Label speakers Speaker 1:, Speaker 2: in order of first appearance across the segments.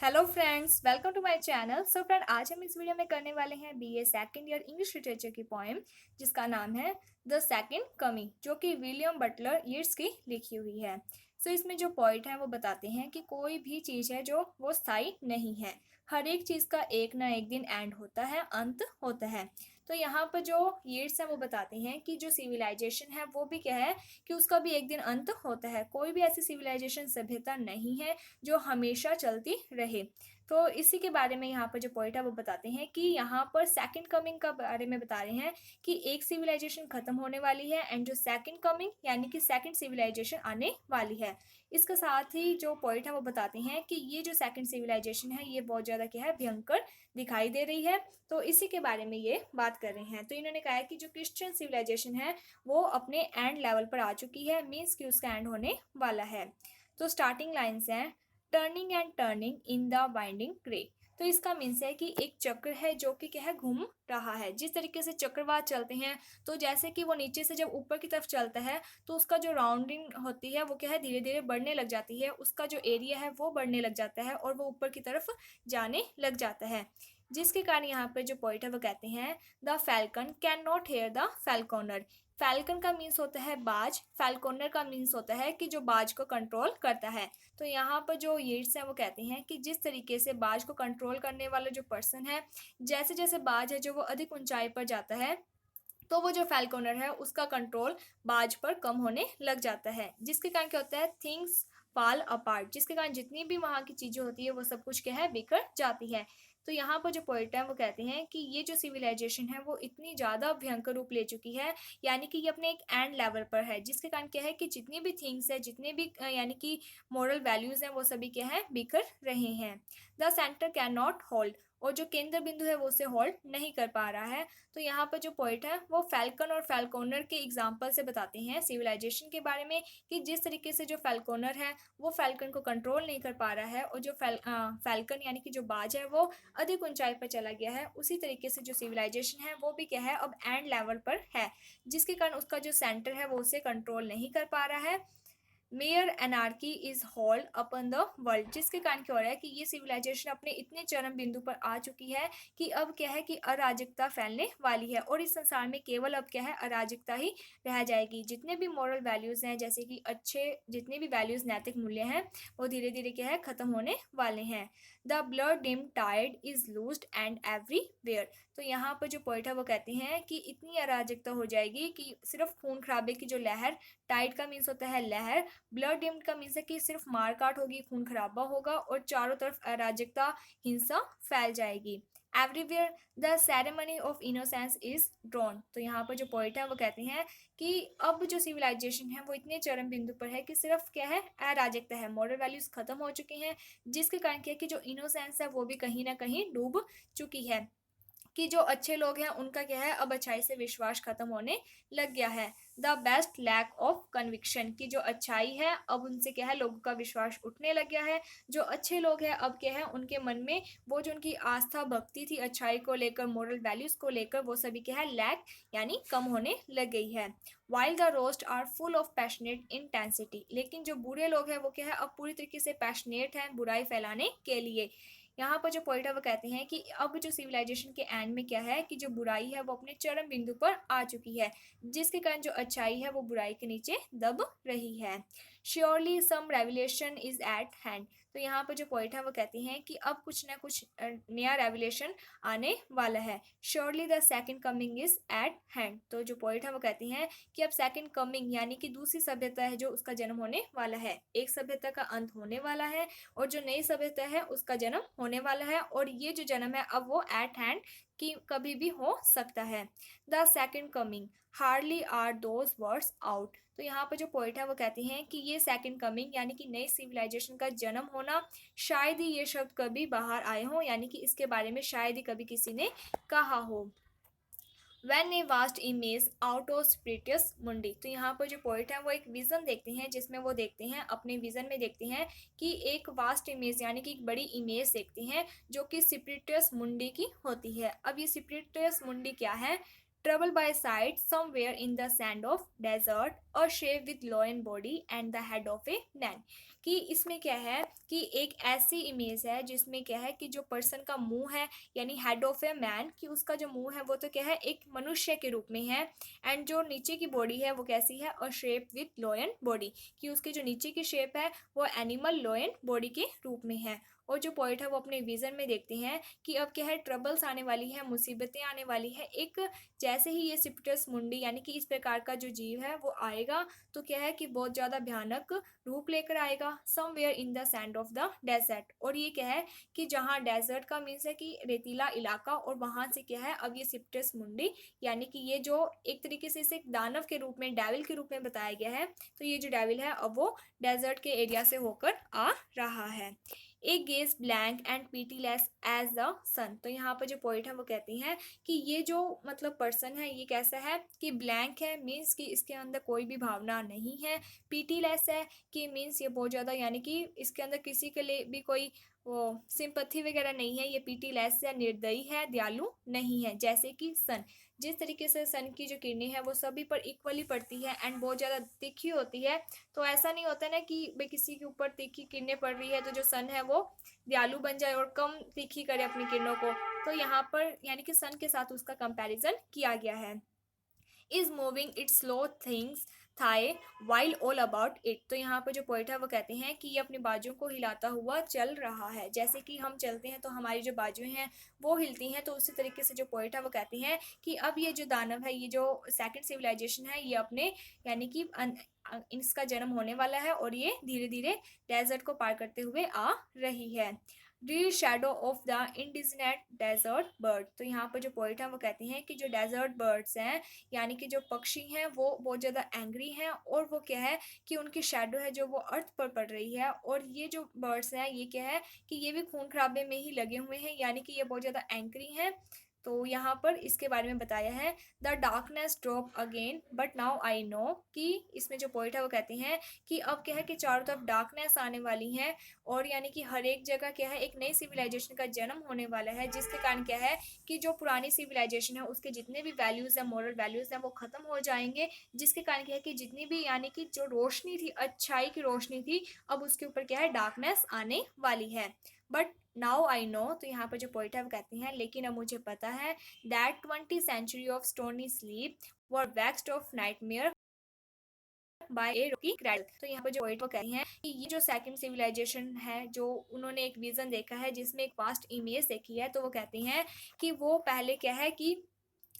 Speaker 1: Hello friends, welcome to my channel. So friend, आज हम इस वीडियो में करने वाले हैं BA second year English literature की पोएम जिसका नाम है द सेकंड कमिंग, जो कि विलियम बटलर यीट्स की लिखी हुई है। सो इसमें जो पॉइंट है वो बताते हैं कि कोई भी चीज़ है जो वो स्थायी नहीं है। हर एक चीज़ का एक ना एक दिन एंड होता है, अंत होता है। तो यहाँ पर जो यीट्स है वो बताते हैं कि जो सिविलाइजेशन है वो भी क्या है कि उसका भी एक दिन अंत होता है। कोई भी ऐसी सिविलाइजेशन सभ्यता नहीं है जो हमेशा चलती रहे। तो इसी के बारे में यहाँ पर जो पॉइंट है वो बताते हैं कि यहाँ पर सेकंड कमिंग का बारे में बता रहे हैं कि एक सिविलाइजेशन खत्म होने वाली है एंड जो सेकंड कमिंग यानी कि सेकंड सिविलाइजेशन आने वाली है। इसके साथ ही जो पॉइंट है वो बताते हैं कि ये जो सेकंड सिविलाइजेशन है ये बहुत ज़्यादा क्या है, भयंकर दिखाई दे रही है। तो इसी के बारे में ये बात कर रहे हैं। तो इन्होंने कहा है कि जो क्रिश्चियन सिविलाइजेशन है वो अपने एंड लेवल पर आ चुकी है, मीन्स कि उसका एंड होने वाला है। तो स्टार्टिंग लाइन्स हैं, turning and turning in the winding grey. तो इसका मीन्स है कि एक चक्र है जो कि क्या है, घूम रहा है। जिस तरीके से चक्रवात चलते हैं तो जैसे कि वो नीचे से जब ऊपर की तरफ चलता है तो उसका जो राउंडिंग होती है वो क्या है, धीरे धीरे बढ़ने लग जाती है। उसका जो एरिया है वो बढ़ने लग जाता है और वो ऊपर की तरफ जाने लग जाता है। जिसके कारण यहाँ पे जो पॉइंट है वो कहते हैं the falcon can not hear the falconer. Falcon का मीन्स होता है बाज, फैल्कोनर का मीन्स होता है कि जो बाज को कंट्रोल करता है। तो यहाँ पर जो यीट्स हैं वो कहते हैं कि जिस तरीके से बाज को कंट्रोल करने वाला जो पर्सन है, जैसे जैसे बाज है जो वो अधिक ऊंचाई पर जाता है तो वो जो फैल्कोनर है उसका कंट्रोल बाज पर कम होने लग जाता है। जिसके कारण क्या होता है, थिंग्स फॉल अपार्ट, जिसके कारण जितनी भी वहाँ की चीज़ें होती है वो सब कुछ क्या है, बिखर जाती है। तो यहाँ पर जो पोइट है वो कहते हैं कि ये जो सिविलाइजेशन है वो इतनी ज़्यादा भयंकर रूप ले चुकी है, यानी कि ये अपने एक एंड लेवल पर है। जिसके कारण क्या है कि जितनी भी थिंग्स है, जितने भी यानी कि मॉरल वैल्यूज़ हैं वो सभी क्या है, बिखर रहे हैं। The centre can not hold, और जो केंद्र बिंदु है वो उसे होल्ड नहीं कर पा रहा है। तो यहाँ पर जो पोइट है वो फैल्कन और फैल्कोनर के एग्जाम्पल से बताते हैं सिविलाइजेशन के बारे में कि जिस तरीके से जो फैल्कोनर है वो फैल्कन को कंट्रोल नहीं कर पा रहा है और जो फैल्कन यानी कि जो बाज है वो अधिक ऊंचाई पर चला गया है, उसी तरीके से जो सिविलाइजेशन है वो भी क्या है, अब एंड लेवल पर है। जिसके कारण उसका जो सेंटर है वो उसे कंट्रोल नहीं कर पा रहा है। Mayor anarchy is hold upon the world, जिसके कारण क्या हो रहा है कि ये सिविलाइजेशन अपने इतने चरम बिंदु पर आ चुकी है कि अब क्या है कि अराजकता फैलने वाली है और इस संसार में केवल अब क्या है, अराजकता ही रह जाएगी। जितने भी मॉरल वैल्यूज़ हैं, जैसे कि अच्छे जितने भी वैल्यूज़, नैतिक मूल्य हैं, वो धीरे धीरे क्या है, ख़त्म होने वाले हैं। The blood dim tide is loosed and everywhere. तो यहाँ पर जो पॉइंट है वो कहते हैं कि इतनी अराजकता हो जाएगी कि सिर्फ खून खराबे की जो लहर, टाइड का मीन्स होता है लहर, ब्लड डिम्ड का मीन्स है कि सिर्फ मारकाट होगी, खून खराबा होगा और चारों तरफ अराजकता, हिंसा फैल जाएगी। Everywhere the ceremony of innocence is drawn. तो यहाँ पर जो पॉइंट है वो कहते हैं कि अब जो सिविलाइजेशन है वो इतने चरम बिंदु पर है कि सिर्फ क्या है, अराजकता है, मॉरल वैल्यूज खत्म हो चुके हैं। जिसके कारण क्या है कि जो इनोसेंस है वो भी कहीं ना कहीं डूब चुकी है, कि जो अच्छे लोग हैं उनका क्या है, अब अच्छाई से विश्वास खत्म होने लग गया है। The best lack of conviction, की जो अच्छाई है अब उनसे क्या है, लोगों का विश्वास उठने लग गया है। जो अच्छे लोग हैं अब क्या है, उनके मन में वो जो उनकी आस्था भक्ति थी अच्छाई को लेकर, मोरल वैल्यूज को लेकर, वो सभी क्या है, लैक यानी कम होने लग गई है। While the worst are full of passionate intensity, लेकिन जो बुरे लोग हैं वो क्या है, अब पूरी तरीके से पैशनेट हैं बुराई फैलाने के लिए। यहाँ पर जो पॉइंट है वो कहते हैं कि अब जो सिविलाइजेशन के एंड में क्या है कि जो बुराई है वो अपने चरम बिंदु पर आ चुकी है, जिसके कारण जो अच्छाई है वो बुराई के नीचे दब रही है। Surely some revelation is at hand. तो यहाँ पर जो पॉइंट है वो कहते हैं कि अब कुछ ना कुछ नया रेवलेशन आने वाला है। Surely the second coming is at hand. तो जो पॉइंट है वो कहते हैं कि अब सेकंड कमिंग यानी कि दूसरी सभ्यता है जो उसका जन्म होने वाला है। एक सभ्यता का अंत होने वाला है और जो नई सभ्यता है उसका जन्म होने वाला है, और ये जो जन्म है अब वो एट हैंड कि कभी भी हो सकता है। The second coming hardly are those words out. तो यहाँ पर जो पॉइंट है वो कहते हैं कि ये सेकंड कमिंग यानी कि नई सिविलाइजेशन का जन्म होना, शायद ही ये शब्द कभी बाहर आए हों, यानी कि इसके बारे में शायद ही कभी किसी ने कहा हो। When a vast image out of Spiritus Mundi. तो यहाँ पर जो पोइट है वो एक विजन देखते हैं, जिसमें वो देखते हैं, अपने विजन में देखते हैं कि एक वास्ट इमेज यानी कि एक बड़ी इमेज देखते हैं जो कि स्प्रिटियस मुंडी की होती है। अब ये स्प्रिटियस मुंडी क्या है, trouble by side somewhere in the sand of desert और shape with lion body and the head of a man. कि इसमें क्या है कि एक ऐसी इमेज है जिसमें क्या है कि जो पर्सन का मुंह है यानी हेड ऑफ ए मैन, कि उसका जो मुंह है वो तो क्या है एक मनुष्य के रूप में है, एंड जो नीचे की बॉडी है वो कैसी है, अ शेप विथ लॉयन बॉडी, कि उसकी जो नीचे की शेप है वो एनिमल लॉयन बॉडी के रूप में है। और जो पोइट है वो अपने विजन में देखते हैं कि अब क्या है ट्रबल्स आने वाली है, मुसीबतें आने वाली है, एक जैसे ही ये सिप्टस मुंडी यानी कि इस प्रकार का जो जीव है वो आएगा तो क्या है कि बहुत ज़्यादा भयानक रूप लेकर आएगा, somewhere in the sand of the desert. और ये क्या है कि जहाँ डेजर्ट का मीन्स है कि रेतीला इलाका, और वहाँ से क्या है अब ये सिप्टस मुंडी यानी कि ये जो एक तरीके से इसे एक दानव के रूप में, डेविल के रूप में बताया गया है, तो ये जो डेविल है अब वो डेजर्ट के एरिया से होकर आ रहा है। A gaze blank and pitiless as the sun. तो यहाँ पर जो पोइट है वो कहती हैं कि ये जो मतलब पर्सन है ये कैसा है कि ब्लैंक है, मीन्स कि इसके अंदर कोई भी भावना नहीं है, पीटीलेस है कि मीन्स ये बहुत ज़्यादा यानी कि इसके अंदर किसी के लिए भी कोई वो सिंपथी वगैरह नहीं है, ये पीटीलेस है, निर्दयी है, दयालु नहीं है। जैसे कि सन, जिस तरीके से सन की जो किरणें हैं वो सभी पर इक्वली पड़ती है एंड बहुत ज़्यादा तीखी होती है, तो ऐसा नहीं होता ना कि भाई किसी के ऊपर तीखी किरणें पड़ रही है तो जो सन है वो दयालु बन जाए और कम तीखी करे अपनी किरणों को, तो यहाँ पर यानी कि सन के साथ उसका कंपैरिजन किया गया है। Is moving it's slow things थाए वाइल ऑल अबाउट इट। तो यहाँ पर जो पोइट है वो कहते हैं कि ये अपनी बाजुओं को हिलाता हुआ चल रहा है, जैसे कि हम चलते हैं तो हमारी जो बाजुएं हैं वो हिलती हैं, तो उसी तरीके से जो पोइट है वो कहती हैं कि अब ये जो दानव है, ये जो सेकंड सिविलाइजेशन है, ये अपने यानी कि इसका जन्म होने वाला है और ये धीरे धीरे डेजर्ट को पार करते हुए आ रही है। The shadow of the indignant desert bird. तो यहाँ पर जो पोइट है वो कहती हैं कि जो डेजर्ट बर्ड्स हैं यानी कि जो पक्षी हैं वो बहुत ज़्यादा एंग्री हैं, और वो क्या है कि उनकी शैडो है जो वो अर्थ पर पड़ रही है, और ये जो बर्ड्स हैं ये क्या है कि ये भी खून खराबे में ही लगे हुए हैं, यानी कि ये बहुत ज़्यादा एंग्री हैं। तो यहाँ पर इसके बारे में बताया है the darkness drop again but now I know, कि इसमें जो पोइट है वो कहते हैं कि अब क्या है कि चारों तरफ डार्कनेस आने वाली है, और यानी कि हर एक जगह क्या है एक नई सिविलाइजेशन का जन्म होने वाला है, जिसके कारण क्या है कि जो पुरानी सिविलाइजेशन है उसके जितने भी वैल्यूज़ हैं, मॉरल वैल्यूज़ हैं, वो ख़त्म हो जाएंगे, जिसके कारण क्या है कि जितनी भी यानी कि जो रोशनी थी, अच्छाई की रोशनी थी, अब उसके ऊपर क्या है डार्कनेस आने वाली है। बट नाउ आई नो, तो यहाँ पर जो पोइट है वो कहते हैं लेकिन अब मुझे पता है that 20 century of stony sleep were vexed of nightmare by a rocky cradle. तो यहाँ पर जो पोइट वो कहती हैं कि ये जो सेकंड सिविलाइजेशन है, जो उन्होंने एक विजन देखा है जिसमें एक वास्ट इमेज देखी है, तो वो कहती हैं कि वो पहले क्या है कि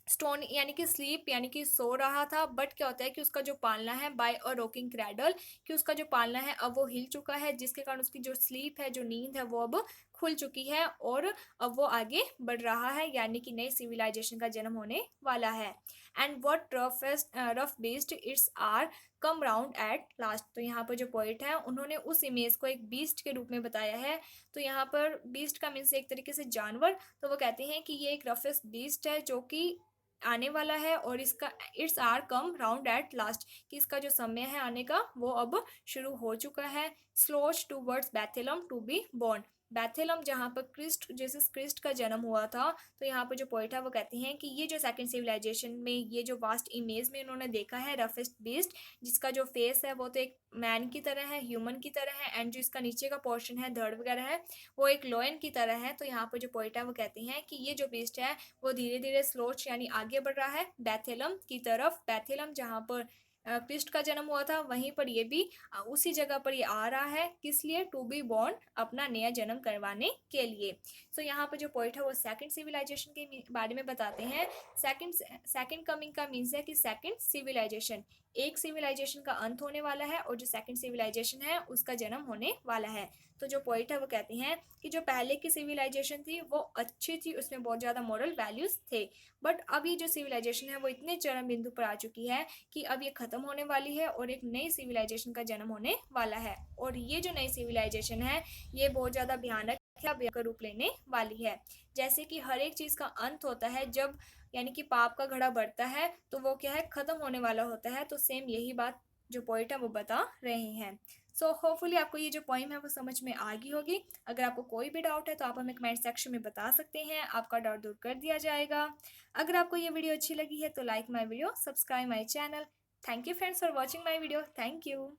Speaker 1: स्टोन यानी कि स्लीप यानी कि सो रहा था, बट क्या होता है कि उसका जो पालना है बाय अ रॉकिंग क्रैडल, कि उसका जो पालना है अब वो हिल चुका है, जिसके कारण उसकी जो स्लीप है, जो नींद है, वो अब खुल चुकी है और अब वो आगे बढ़ रहा है, यानी कि नई सिविलाइजेशन का जन्म होने वाला है। And what rough beast its hour come round at last. तो यहाँ पर जो पोइट है उन्होंने उस इमेज को एक बीस्ट के रूप में बताया है। तो यहाँ पर बीस्ट का मीन्स एक तरीके से जानवर, तो वो कहते हैं कि ये एक रफेस्ट बीस्ट है जो कि आने वाला है, और इसका its hour come round at last, कि इसका जो समय है आने का वो अब शुरू हो चुका है। स्लोच टूवर्ड्स बैथेलम टू बी बॉर्न। बैथेलम जहाँ पर क्रिस्ट जीसस क्रिस्ट का जन्म हुआ था, तो यहाँ पर जो पोइट है वो कहते हैं कि ये जो सेकंड सिविलाइजेशन में ये जो वास्ट इमेज में उन्होंने देखा है रफेस्ट बीस्ट, जिसका जो फेस है वो तो एक मैन की तरह है, ह्यूमन की तरह है, एंड जो इसका नीचे का पोर्शन है धड़ वगैरह है वो एक लोयन की तरह है। तो यहाँ पर जो पोइट है वो कहते हैं कि ये जो बीस्ट है वो धीरे धीरे स्लोच यानी आगे बढ़ रहा है बैथेलम की तरफ। बैथेलम जहाँ पर क्रिस्ट का जन्म हुआ था वहीं पर ये भी उसी जगह पर ये आ रहा है, किस लिए, टू बी बॉर्न, अपना नया जन्म करवाने के लिए। सो यहाँ पर जो पॉइंट है वो सेकंड सिविलाइजेशन के बारे में बताते हैं। सेकंड कमिंग का मीन्स है कि सेकंड सिविलाइजेशन, एक सिविलाइजेशन का अंत होने वाला है और जो सेकंड सिविलाइजेशन है उसका जन्म होने वाला है। तो जो पॉइंट है वो कहते हैं कि जो पहले की सिविलाइजेशन थी वो अच्छी थी, उसमें बहुत ज़्यादा मॉरल वैल्यूज़ थे, बट अब ये जो सिविलाइजेशन है वो इतने चरम बिंदु पर आ चुकी है कि अब ये ख़त्म होने वाली है और एक नई सिविलाइजेशन का जन्म होने वाला है। और ये जो नई सिविलाइजेशन है ये बहुत ज़्यादा भयानक भयंकर रूप लेने वाली है। जैसे कि हर एक चीज़ का अंत होता है, जब यानी कि पाप का घड़ा बढ़ता है तो वो क्या है ख़त्म होने वाला होता है, तो सेम यही बात जो पॉइंट है वो बता रहे हैं। सो होपफुली आपको ये जो पॉइंट है वो समझ में आ गई होगी। अगर आपको कोई भी डाउट है तो आप हमें कमेंट सेक्शन में बता सकते हैं, आपका डाउट दूर कर दिया जाएगा। अगर आपको ये वीडियो अच्छी लगी है तो like my video, subscribe my channel. Thank you friends for watching my video. Thank you.